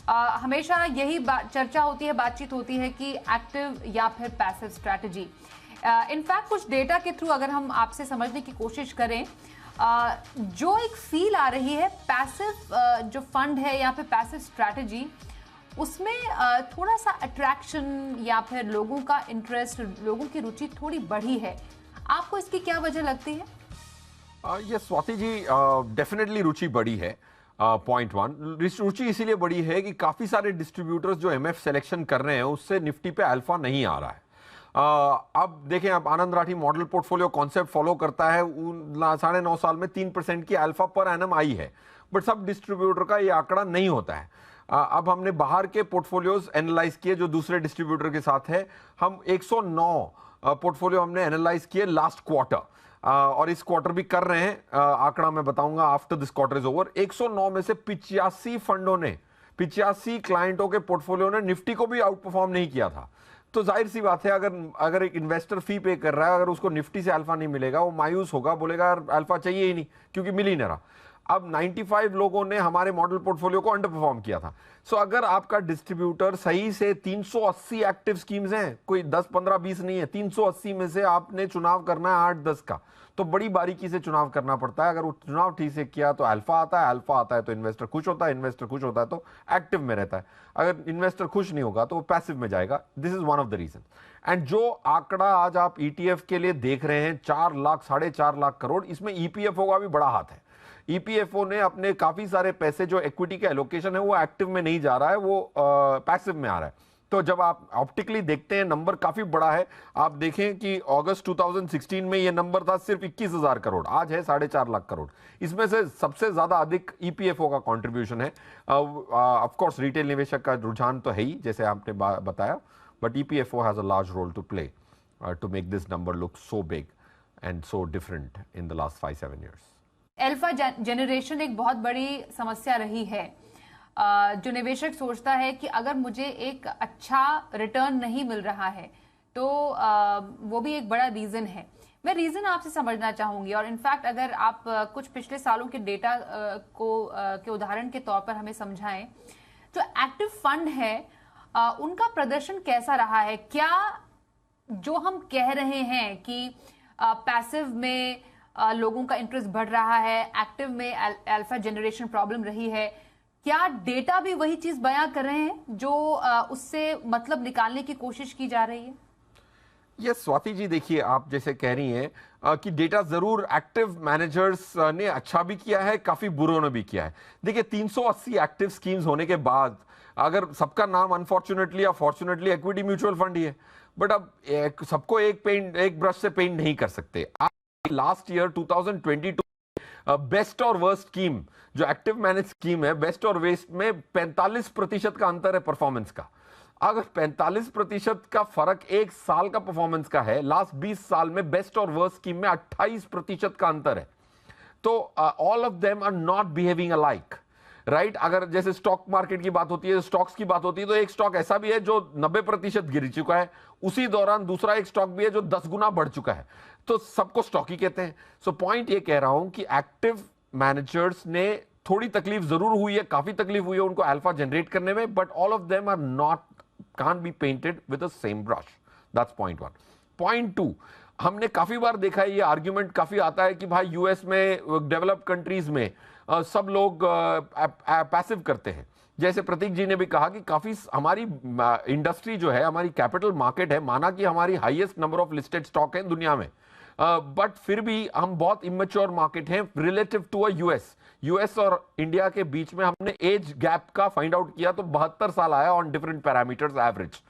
हमेशा यही चर्चा होती है, बातचीत होती है कि एक्टिव या फिर पैसिव स्ट्रैटेजी। इनफैक्ट कुछ डेटा के थ्रू अगर हम आपसे समझने की कोशिश करें, जो एक फील आ रही है पैसिव जो फंड है या फिर पैसिव स्ट्रैटेजी, उसमें थोड़ा सा अट्रैक्शन या फिर लोगों का इंटरेस्ट, लोगों की रुचि थोड़ी बढ़ी है। आपको इसकी क्या वजह लगती है? ये स्वाति जी, डेफिनेटली रुचि बढ़ी है। पॉइंट वन, रुचि इसीलिए बढ़ी है कि काफी सारे डिस्ट्रीब्यूटर्स जो एमएफ सिलेक्शन कर रहे हैं उससे निफ्टी पे अल्फा नहीं आ रहा है। अब देखें, अब Anand Rathi model portfolio concept follow करता है, 9.5 साल में 3% की अल्फा पर एनम आई है, बट सब डिस्ट्रीब्यूटर का ये आंकड़ा नहीं होता है। अब हमने बाहर के पोर्टफोलियोज एनालाइज किए जो दूसरे डिस्ट्रीब्यूटर के साथ है। हम 109 पोर्टफोलियो हमने एनालाइज किए लास्ट क्वार्टर, और इस क्वार्टर भी कर रहे हैं। आंकड़ा मैं बताऊंगा after this quarter is over. 109 में से 85 फंडों ने, 85 क्लाइंटों के पोर्टफोलियो ने निफ्टी को भी आउट परफॉर्म नहीं किया था। तो जाहिर सी बात है, अगर एक इन्वेस्टर फी पे कर रहा है, अगर उसको निफ्टी से अल्फा नहीं मिलेगा, वो मायूस होगा, बोलेगा अल्फा चाहिए ही नहीं क्योंकि मिल ही नहीं रहा। अब 95 लोगों ने हमारे मॉडल पोर्टफोलियो को अंडर परफॉर्म किया था। सो अगर आपका डिस्ट्रीब्यूटर सही से 380 एक्टिव स्कीम्स हैं, कोई 10 15 20 नहीं है, 380 में से आपने चुनाव करना है 8-10 का, तो बड़ी बारीकी से चुनाव करना पड़ता है। अगर वो चुनाव ठीक से किया तो अल्फा आता है, अल्फा आता है तो इन्वेस्टर खुश होता है, इन्वेस्टर खुश होता है तो एक्टिव में रहता है। अगर इन्वेस्टर खुश नहीं होगा तो वो पैसिव में जाएगा। This is one of the reason. And जो आंकड़ा आज आप ईटीएफ के लिए देख रहे हैं, 4 लाख 4.5 लाख करोड़, इसमें ईपीएफओ का भी बड़ा हाथ है। ईपीएफओ ने अपने काफी सारे पैसे, जो इक्विटी का एलोकेशन है, वो एक्टिव में नहीं जा रहा है, वो पैसिव में आ रहा है। तो जब आप ऑप्टिकली देखते हैं, नंबर काफी बड़ा है। आप देखें कि अगस्त 2016 में ये नंबर था सिर्फ 21,000 करोड़, आज है 4.5 लाख करोड़। इसमें से सबसे ज्यादा अधिक ईपीएफओ का कंट्रीब्यूशन है। ऑफ कोर्स रिटेल निवेशक का रुझान तो है ही, जैसे आपने बताया, but EPFO has a large role to play to make this number look so big and so different in the last 5-7 years. Alpha generation एक बहुत बड़ी समस्या रही है। जो निवेशक सोचता है कि अगर मुझे एक अच्छा रिटर्न नहीं मिल रहा है तो वो भी एक बड़ा रीजन है। मैं रीजन आपसे समझना चाहूंगी, और इनफैक्ट अगर आप कुछ पिछले सालों के डेटा के उदाहरण के तौर पर हमें समझाएं, जो एक्टिव फंड है उनका प्रदर्शन कैसा रहा है? क्या जो हम कह रहे हैं कि पैसिव में लोगों का इंटरेस्ट बढ़ रहा है, एक्टिव में अल्फा जनरेशन प्रॉब्लम रही है, क्या डेटा भी वही चीज बयां कर रहे हैं जो उससे मतलब निकालने की कोशिश की जा रही है? यस स्वाति जी, देखिए, आप जैसे कह रही हैं कि डेटा जरूर एक्टिव मैनेजर्स ने अच्छा भी किया है, काफी बुरों ने भी किया है। देखिए, 380 एक्टिव स्कीम्स होने के बाद, अगर सबका नाम अनफॉर्चुनेटली या फॉर्चुनेटली इक्विटी म्यूचुअल फंड ही है, बट अब सबको एक ब्रश से पेंट नहीं कर सकते। लास्ट ईयर 2022 बेस्ट और वर्स्ट स्कीम, जो एक्टिव मैनेज स्कीम है, बेस्ट और वेस्ट में 45% का अंतर है परफॉर्मेंस का। अगर 45% का फर्क एक साल का परफॉर्मेंस का है, लास्ट 20 साल में बेस्ट और वर्स्ट स्कीम में 28% का अंतर है। तो all of them are not behaving alike, right? अगर जैसे स्टॉक मार्केट की बात होती है, स्टॉक्स की बात होती है, तो एक स्टॉक ऐसा भी है जो 90% गिर चुका है, उसी दौरान दूसरा एक स्टॉक भी है जो 10 गुना बढ़ चुका है। तो सबको स्टॉक ही कहते हैं। सो पॉइंट ये कह रहा हूं कि एक्टिव मैनेजर्स ने थोड़ी तकलीफ जरूर हुई है, काफी तकलीफ हुई है उनको अल्फा जनरेट करने में, but all of them are not, can't be painted with the same brush. That's point one. Point two, हमने काफी बार देखा है, ये आर्ग्यूमेंट काफी आता है कि भाई यूएस में, डेवलप्ड कंट्रीज में सब लोग पैसिव करते हैं। जैसे प्रतीक जी ने भी कहा कि काफी हमारी इंडस्ट्री जो है, हमारी कैपिटल मार्केट है, माना कि हमारी highest number of listed stock है दुनिया में, बट फिर भी हम बहुत इमेच्योर मार्केट हैं रिलेटिव टू यूएस और इंडिया के बीच में हमने एज गैप का फाइंड आउट किया तो 72 साल आया ऑन डिफरेंट पैरामीटर्स एवरेज।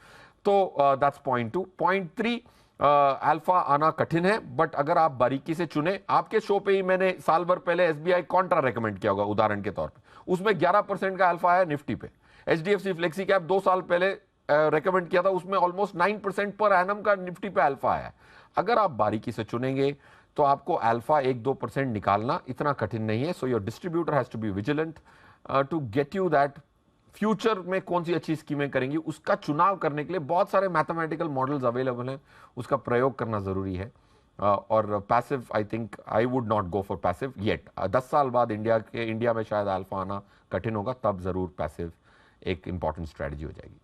तो that's point two. Point three, alpha आना कठिन है, बट अगर आप बारीकी से चुने, आपके शो पे ही मैंने साल भर पहले एसबीआई कॉन्ट्रा रेकमेंड किया होगा उदाहरण के तौर पे, उसमें 11% का अल्फा आया निफ्टी पे। एचडीएफसी फ्लेक्सी कैप 2 साल पहले रेकमेंड किया था, उसमें ऑलमोस्ट 9% पर एनम का निफ्टी पे अल्फा आया। अगर आप बारीकी से चुनेंगे तो आपको अल्फा 1-2% निकालना इतना कठिन नहीं है। So your distributor has to be vigilant to get you that. Future में कौन सी अच्छी स्कीमें करेंगी, उसका चुनाव करने के लिए बहुत सारे मैथमेटिकल मॉडल्स अवेलेबल हैं, उसका प्रयोग करना जरूरी है। और passive, I think I would not go for passive yet. 10 साल बाद इंडिया में शायद अल्फा आना कठिन होगा, तब जरूर पैसिव एक इंपॉर्टेंट स्ट्रेटजी हो जाएगी।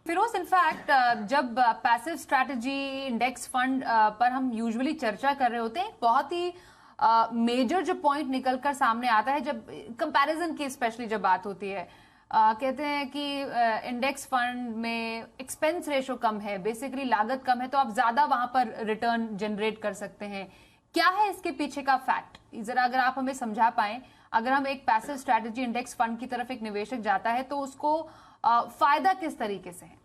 फिरोज, इनफैक्ट जब पैसिव स्ट्रैटेजी इंडेक्स फंड पर हम यूजुअली चर्चा कर रहे होते हैं, बहुत ही मेजर जो पॉइंट निकलकर सामने आता है जब कंपैरिजन की स्पेशली जब बात होती है, कहते हैं कि इंडेक्स फंड में एक्सपेंस रेशो कम है, बेसिकली लागत कम है, तो आप ज्यादा वहां पर रिटर्न जनरेट कर सकते हैं। क्या है इसके पीछे का फैक्ट, जरा अगर आप हमें समझा पाएं। अगर हम एक पैसिव स्ट्रैटेजी इंडेक्स फंड की तरफ एक निवेशक जाता है तो उसको फायदा किस तरीके से है?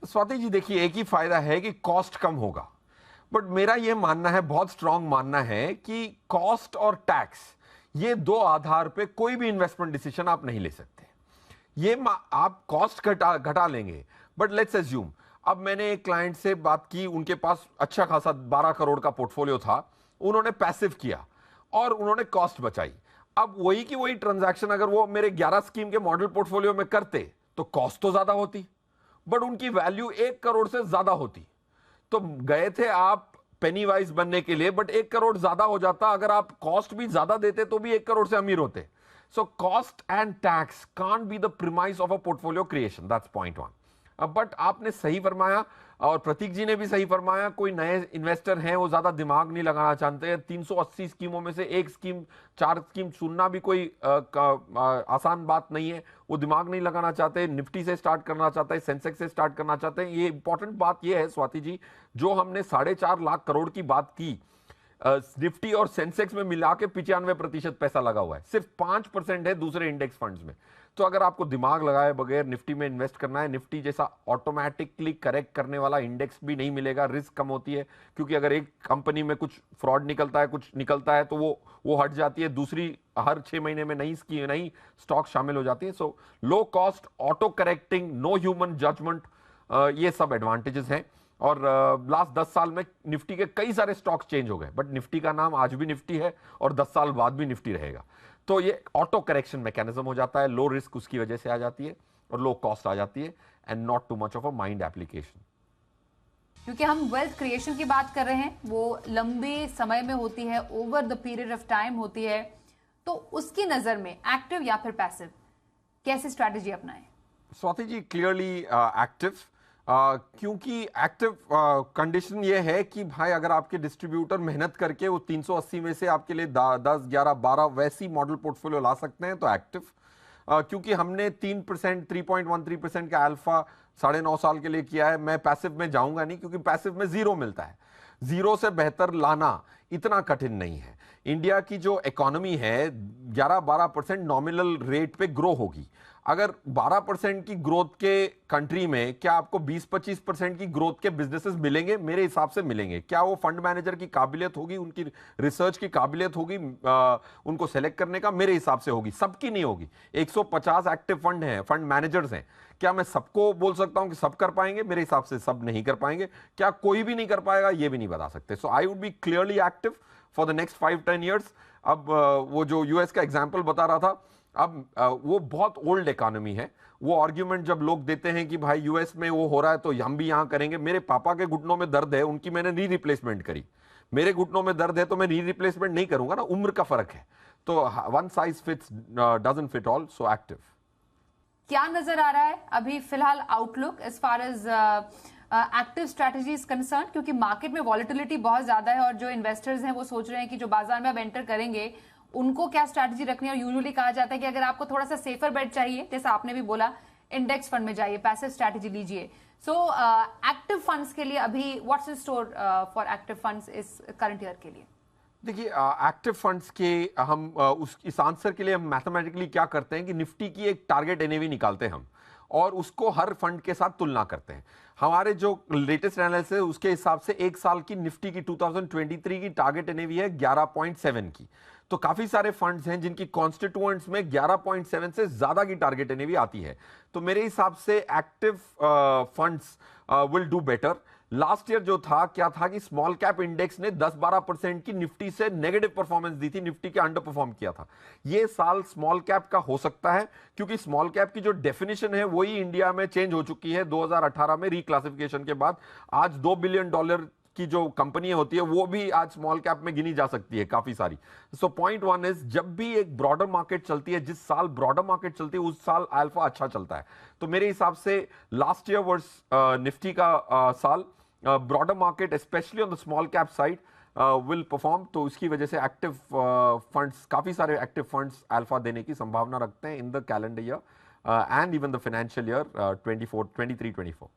स्वाति जी देखिए, एक ही फायदा है कि कॉस्ट कम होगा, बट मेरा यह मानना है, बहुत स्ट्रांग मानना है कि कॉस्ट और टैक्स, ये दो आधार पे कोई भी इन्वेस्टमेंट डिसीजन आप नहीं ले सकते। ये आप कॉस्ट घटा लेंगे, बट लेट्स अज्यूम, अब मैंने एक क्लाइंट से बात की, उनके पास अच्छा खासा 12 करोड़ का पोर्टफोलियो था, उन्होंने पैसिव किया और उन्होंने कॉस्ट बचाई। अब वही की वही ट्रांजैक्शन अगर वो मेरे 11 स्कीम के मॉडल पोर्टफोलियो में करते तो कॉस्ट तो ज्यादा होती, बट उनकी वैल्यू 1 करोड़ से ज्यादा होती। तो गए थे आप पेनी वाइज बनने के लिए, बट 1 करोड़ ज्यादा हो जाता। अगर आप कॉस्ट भी ज्यादा देते तो भी 1 करोड़ से अमीर होते। So cost and tax can't be the premise of a portfolio creation, that's point 1। But आपने सही फरमाया और प्रतीक जी ने भी सही फरमाया, कोई नए इन्वेस्टर हैं वो ज्यादा दिमाग नहीं लगाना चाहते हैं। 380 स्कीमों में से एक स्कीम, 4 स्कीम चुनना भी कोई आसान बात नहीं है। वो दिमाग नहीं लगाना चाहते, निफ्टी से स्टार्ट करना चाहते हैं, सेंसेक्स से स्टार्ट करना चाहते हैं। ये इंपॉर्टेंट बात ये है स्वाति जी, जो हमने 4.5 लाख करोड़ की बात की, निफ्टी और सेंसेक्स में मिला के 95% पैसा लगा हुआ है, सिर्फ 5% है दूसरे इंडेक्स फंड्स में। तो अगर आपको दिमाग लगाए बगैर निफ्टी में इन्वेस्ट करना है, निफ्टी जैसा ऑटोमेटिकली करेक्ट करने वाला इंडेक्स भी नहीं मिलेगा, रिस्क कम होती है, क्योंकि अगर एक कंपनी में कुछ फ्रॉड निकलता है, कुछ निकलता है, तो वो हट जाती है, दूसरी हर 6 महीने में नई स्टॉक शामिल हो जाती है। So low cost, auto correcting, no human judgement, ये सब एडवांटेजेस हैं। और लास्ट 10 साल में निफ्टी के कई सारे स्टॉक्स चेंज हो गए, बट निफ्टी का नाम आज भी निफ्टी है और 10 साल बाद भी निफ्टी रहेगा। तो ये ऑटो करेक्शन मैकेनिज्म हो जाता है, लो रिस्क उसकी वजह से आ जाती है और लो कॉस्ट आ जाती है, and not too much of a mind application. क्योंकि हम वेल्थ क्रिएशन की बात कर रहे हैं, वो लंबे समय में होती है, over the period of time होती है, तो उसकी नजर में एक्टिव या फिर पैसिव कैसी स्ट्रैटेजी अपनाएं? स्वाति जी क्लियरली एक्टिव, क्योंकि एक्टिव कंडीशन ये है कि भाई अगर आपके डिस्ट्रीब्यूटर मेहनत करके वो 380 में से आपके लिए 10, 11, 12 वैसी मॉडल पोर्टफोलियो ला सकते हैं तो एक्टिव। क्योंकि हमने 3%, 3.13% का अल्फा 9.5 साल के लिए किया है, मैं पैसिव में जाऊंगा नहीं, क्योंकि पैसिव में 0 मिलता है। 0 से बेहतर लाना इतना कठिन नहीं है। इंडिया की जो इकोनॉमी है 11-12% नॉमिनल रेट पे ग्रो होगी। अगर 12% की ग्रोथ के कंट्री में क्या आपको 20-25% की ग्रोथ के बिजनेसेस मिलेंगे? मेरे हिसाब से मिलेंगे। क्या वो फंड मैनेजर की काबिलियत होगी, उनकी रिसर्च की काबिलियत होगी उनको सेलेक्ट करने का? मेरे हिसाब से होगी, सबकी नहीं होगी। 150 एक्टिव फंड हैं, फंड मैनेजर्स हैं। क्या मैं सबको बोल सकता हूं कि सब कर पाएंगे? मेरे हिसाब से सब नहीं कर पाएंगे। क्या कोई भी नहीं कर पाएगा? ये भी नहीं बता सकते। So I would be clearly active for the next 5-10 years. अब वो जो यूएस का एग्जाम्पल बता रहा था, अब वो बहुत ओल्ड इकोनॉमी है। वो आर्ग्यूमेंट जब लोग देते हैं कि भाई यूएस में वो हो रहा है तो हम भी यहां करेंगे। मेरे पापा के घुटनों में दर्द है, उनकी मैंने नी रिप्लेसमेंट करी। मेरे घुटनों में दर्द है तो मैं नी रिप्लेसमेंट नहीं करूंगा ना, उम्र का फर्क है। तो one size fits doesn't fit all. So active. क्या नजर आ रहा है अभी फिलहाल outlook as far as active strategy is concern? क्योंकि मार्केट में वॉलेटिलिटी बहुत ज्यादा है और जो इन्वेस्टर्स हैं वो सोच रहे हैं कि जो बाजार में अब एंटर करेंगे उनको क्या स्ट्रैटेजी रखनी है। और यूजुअली कहा जाता है कि अगर आपको थोड़ा सा सेफर बेट चाहिए, जैसा आपने भी बोला, इंडेक्स फंड में जाइए, पैसिव स्ट्रैटेजी लीजिए। सो एक्टिव फंड्स के लिए अभी what's in store for active funds इस करंट ईयर के लिए? देखिए एक्टिव फंड्स के हम इस आंसर के लिए हम मैथमेटिकली क्या करते हैं कि निफ्टी की एक टारगेट एनएवी निकालते हैं हम, और उसको हर फंड के साथ तुलना करते हैं। हमारे जो लेटेस्ट एनालिसिस है उसके हिसाब से एक साल की निफ्टी की 2023 की टारगेट एनएवी है 11.7 की। तो काफी सारे फंड्स हैं जिनकी कॉन्स्टिट्यूएंट्स में 11.7 से ज्यादा की टारगेट एनएवी आती है। तो मेरे हिसाब से active funds will do better. Last year जो था क्या था कि स्मॉल कैप इंडेक्स ने 10-12% की निफ्टी से नेगेटिव परफॉर्मेंस दी थी, निफ्टी के अंडर परफॉर्म किया था। ये साल स्मॉल कैप का हो सकता है, क्योंकि स्मॉल कैप की जो डेफिनेशन है वही इंडिया में चेंज हो चुकी है 2018 में रिक्लासिफिकेशन के बाद। आज $2 बिलियन की जो कंपनियां होती है वो भी आज स्मॉल कैप में गिनी जा सकती है काफी सारी। सो पॉइंट वन इज, जब भी एक ब्रॉडर मार्केट चलती है, जिस साल ब्रॉडर मार्केट चलती है उस साल अल्फा अच्छा चलता है। तो मेरे हिसाब से लास्ट ईयर वर्स निफ्टी का साल broader market specially on the small cap side will perform. तो इसकी वजह से एक्टिव फंड्स, काफी सारे एक्टिव फंड्स अल्फा देने की संभावना रखते हैं in the calendar year and even the financial year 24 23 24।